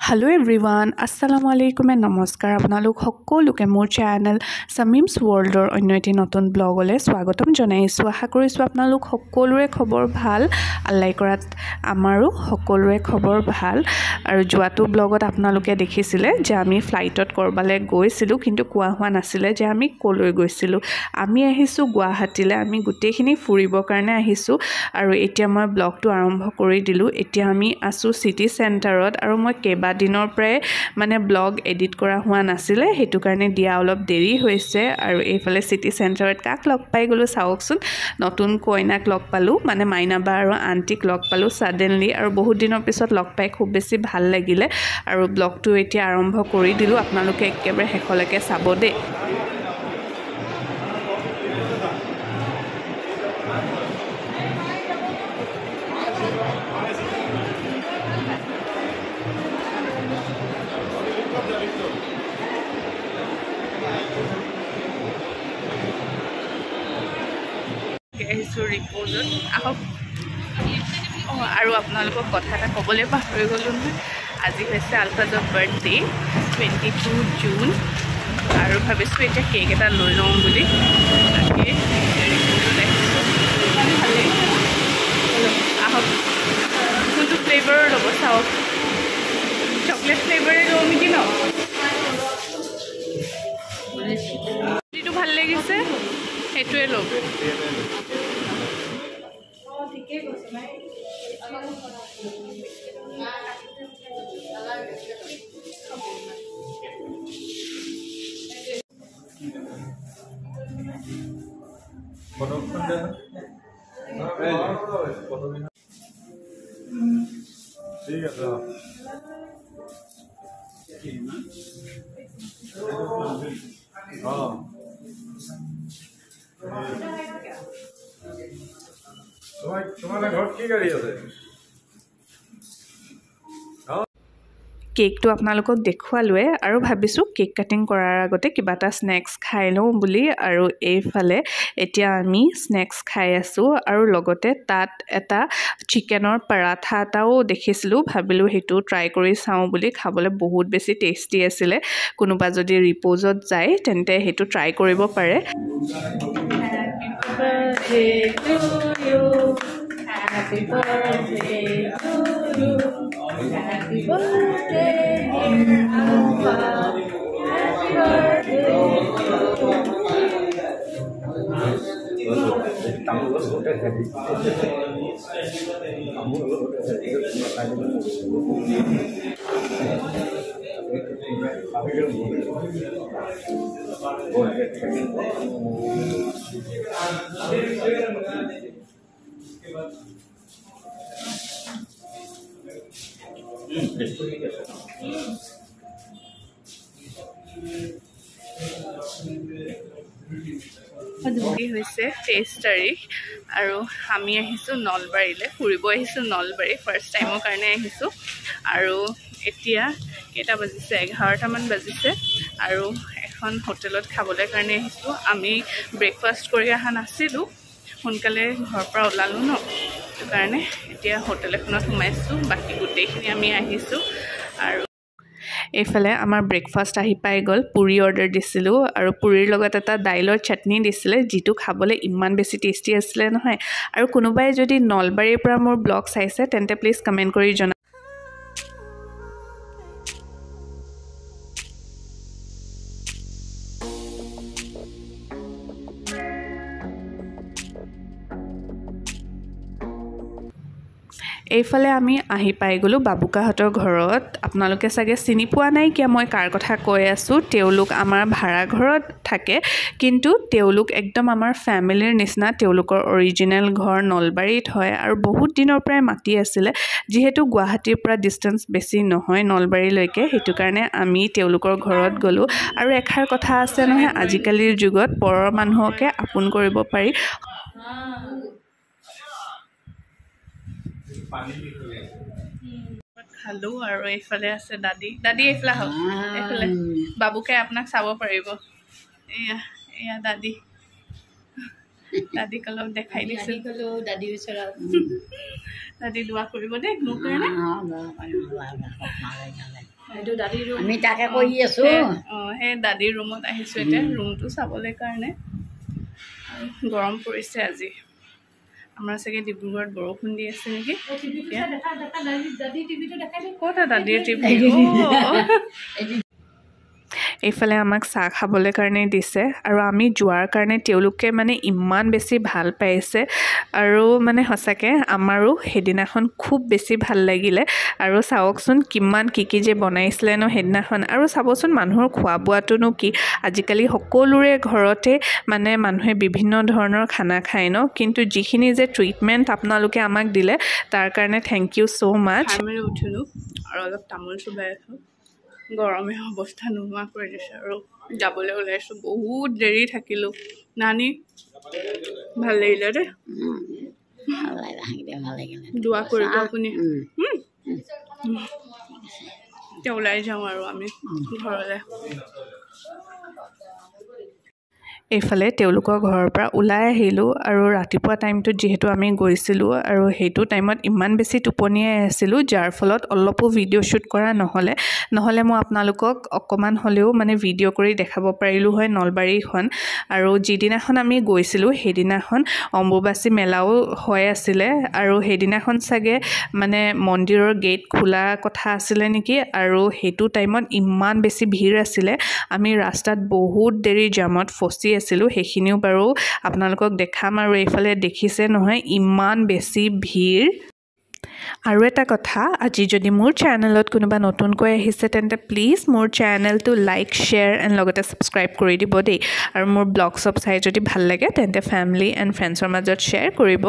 Hello everyone, Assalamu alaikum and namaskar. আপোনালোক সকলোকে মোৰ চেনেল সামিমছ ৱৰ্ল্ডৰ অন্য এটি নতুন ব্লগলৈ স্বাগতম জনাইছো। আশা কৰিছো আপোনালোক সকলোৰে খবৰ ভাল। আল্লাই কৰাত আমাৰো সকলোৰে খবৰ ভাল। আৰু যোৱাটো ব্লগত আপোনালোকে দেখিছিলে যে আমি ফ্লাইটত কৰবালে গৈছিলো, কিন্তু কোৱা হোৱা নাছিলে যে আমি কলৈ গৈছিলো। আমি আহিছো গুৱাহাটীলৈ, আমি গোটেইখিনি ফুৰিবৰ কাৰণে আহিছো আৰু এতিয়া মই ব্লগটো আৰম্ভ কৰি দিলো। এতিয়া আমি আছো সিটি চেণ্টাৰত আৰু মই দিনৰ পৰাই মানে ব্লগ এডিট কৰা হোৱা নাছিলে, হেতু কাৰণে দিয়া অলপ দেৰি হৈছে। আৰু এইফালে সিটি চেণ্টাৰত কাক লগ পাই গলো চাওকচোন, নতুন কইনাক লগ পালো, মানে মাইনাবা আৰু আন্টিক লগ পালো সাডেনলি, আৰু বহুত দিনৰ পিছত লগ পাই খুব বেছি ভাল লাগিলে। আৰু ব্লগটো এতিয়া আৰম্ভ কৰি দিলো, আপোনালোকে একেবাৰে শেষলৈকে চাব দেই। ৰিপৰ্টত আহক। আৰু আপোনালোকক কথা এটা ক'বলৈ পাহৰি গ'লো নহয়, আজি হৈছে আলফাজৰ বাৰ্থডে 22 জুন, আৰু ভাবিছোঁ এতিয়া কেক এটা লৈ লওঁ বুলি। তাকে ৰিপৰ্টত আহিছোঁ, ভাল লাগিছে। আহক, কোনটো ফ্লেভাৰৰ ল'ব চাওক, চকলেট ফ্লেভাৰে লওঁ নেকি ন? যিটো ভাল লাগিছে সেইটোৱে ল'ব। ঠিক আছে তোমাৰ ঘৰত কি গাড়ী আছে? কেকটো আপোনালোকক দেখুৱালোৱে, আৰু ভাবিছোঁ কেক কাটিং কৰাৰ আগতে কিবা এটা স্নেক্স খাই লওঁ বুলি। আৰু এইফালে এতিয়া আমি স্নেক্স খাই আছোঁ, আৰু লগতে তাত এটা চিকেনৰ পৰাঠা এটাও দেখিছিলোঁ, ভাবিলোঁ সেইটো ট্ৰাই কৰি চাওঁ বুলি। খাবলৈ বহুত বেছি টেষ্টি আছিলে। কোনোবা যদি ৰিপ'জত যায় তেন্তে সেইটো ট্ৰাই কৰিব পাৰে। Happy birthday to you. Happy birthday, dear Alpha. Happy birthday to হৈছে 23 তাৰিখ, আৰু আমি আহিছোঁ নলবাৰীলৈ, ফুৰিব আহিছোঁ নলবাৰী, ফাৰ্ষ্ট টাইমৰ কাৰণে আহিছোঁ। আৰু এতিয়া কেইটা বাজিছে, 11টামান বাজিছে, আৰু এখন হোটেলত খাবলৈ কাৰণে আহিছোঁ। আমি ব্ৰেকফাষ্ট কৰি অহা নাছিলোঁ, সোনকালে ঘৰৰ পৰা ওলালোঁ ন, সেইটো কাৰণে এতিয়া হোটেল এখনত সোমাইছোঁ। বাকী গোটেইখিনি আমি আহিছোঁ। আৰু এইফালে আমাৰ ব্ৰেকফাষ্ট আহি পাই গ'ল। পুৰি অৰ্ডাৰ দিছিলোঁ, আৰু পুৰিৰ লগত এটা দাইলৰ চাটনি দিছিলে, যিটো খাবলৈ ইমান বেছি টেষ্টি আছিলে নহয়। আৰু কোনোবাই যদি নলবাৰীৰ পৰা মোৰ ব্লগ চাইছে তেন্তে প্লিজ কমেণ্ট কৰি জনাওক। এইফালে আমি আহি পাই গ'লোঁ বাবুকাহঁতৰ ঘৰত। আপোনালোকে চাগে চিনি পোৱা নাই কিয় মই কাৰ কথা কৈ আছোঁ। তেওঁলোক আমাৰ ভাড়া ঘৰত থাকে, কিন্তু তেওঁলোক একদম আমাৰ ফেমিলিৰ নিচিনা। তেওঁলোকৰ অৰিজিনেল ঘৰ নলবাৰীত হয়, আৰু বহুত দিনৰ পৰাই মাতি আছিলে। যিহেতু গুৱাহাটীৰ পৰা ডিষ্টেঞ্চ বেছি নহয় নলবাৰীলৈকে, সেইটো কাৰণে আমি তেওঁলোকৰ ঘৰত গ'লোঁ। আৰু এষাৰ কথা আছে নহয়, আজিকালিৰ যুগত পৰৰ মানুহকে আপোন কৰিব পাৰি। খালোঁ, আৰু এইফালে আছে দাদি। এইফালে আহক, এইফালে বাবুকে আপোনাক চাব পাৰিব। এয়া দাদি। দাদীক অলপ দেখাই দিছোঁ দাদীৰ ওচৰত দাদী দোৱা কৰিব দেই মোৰ কাৰণে এইটো দাদীৰ ৰুম আমি তাকে কৰি আছোঁ সেই দাদীৰ ৰুমত আহিছোঁ এতিয়া ৰুমটো চাবলৈ কাৰণে গৰম পৰিছে আজি আমাৰ চাগে ডিব্ৰুগড়ত বৰষুণ দি আছে নেকি ক'ত দাদীৰ টিভি এইফালে আমাক চাহ খাবলৈ কাৰণে দিছে আৰু আমি যোৱাৰ কাৰণে তেওঁলোকে মানে ইমান বেছি ভাল পাইছে আৰু মানে সঁচাকৈ আমাৰো সেইদিনাখন খুব বেছি ভাল লাগিলে আৰু চাওকচোন কিমান কি যে বনাইছিলে ন সেইদিনাখন আৰু চাবচোন মানুহৰ খোৱা বোৱাটোনো কি আজিকালি সকলোৰে ঘৰতে মানে মানুহে বিভিন্ন ধৰণৰ খানা খায় ন কিন্তু যিখিনি যে ট্ৰিটমেণ্ট আপোনালোকে আমাক দিলে তাৰ কাৰণে থেংক ইউ ছ' মাছ আমি উঠিলোঁ আৰু অলপ তামোল চুবাই আছোঁ গৰমে অৱস্থা নোহোৱা কৰি দিছে আৰু যাবলৈ ওলাইছোঁ বহুত দেৰি থাকিলোঁ নানি ভাল লাগিলে দেই দোৱা কৰিব আপুনি এতিয়া ওলাই যাওঁ আৰু আমি ঘৰলৈ এইফালে তেওঁলোকৰ ঘৰৰ পৰা ওলাই আহিলোঁ আৰু ৰাতিপুৱা টাইমটোত যিহেতু আমি গৈছিলোঁ আৰু সেইটো টাইমত ইমান বেছি টোপনিয়াই আছিলোঁ যাৰ ফলত অলপো ভিডিঅ' শ্বুট কৰা নহ'লে মই আপোনালোকক অকণমান হ'লেও মানে ভিডিঅ' কৰি দেখাব পাৰিলোঁ হয় নলবাৰীখন আৰু যিদিনাখন আমি গৈছিলোঁ সেইদিনাখন অম্বুবাচী মেলাও হৈ আছিলে আৰু সেইদিনাখন চাগে মানে মন্দিৰৰ গেট খোলা কথা আছিলে নেকি আৰু সেইটো টাইমত ইমান বেছি ভিৰ আছিলে আমি ৰাস্তাত বহুত দেৰি জামত ফচি আছিলোঁ সেইখিনিও বাৰু আপোনালোকক দেখাম আৰু এইফালে দেখিছে নহয় ইমান বেছি ভিৰ আৰু এটা কথা আজি যদি মোৰ চেনেলত কোনোবা নতুনকৈ আহিছে তেন্তে প্লিজ মোৰ চেনেলটো লাইক শ্বেয়াৰ এণ্ড লগতে ছাবস্ক্ৰাইব কৰি দিব দেই আৰু মোৰ ব্লগ চব চাই যদি ভাল লাগে তেন্তে ফেমিলি এণ্ড ফ্ৰেণ্ডছৰ মাজত শ্বেয়াৰ কৰিব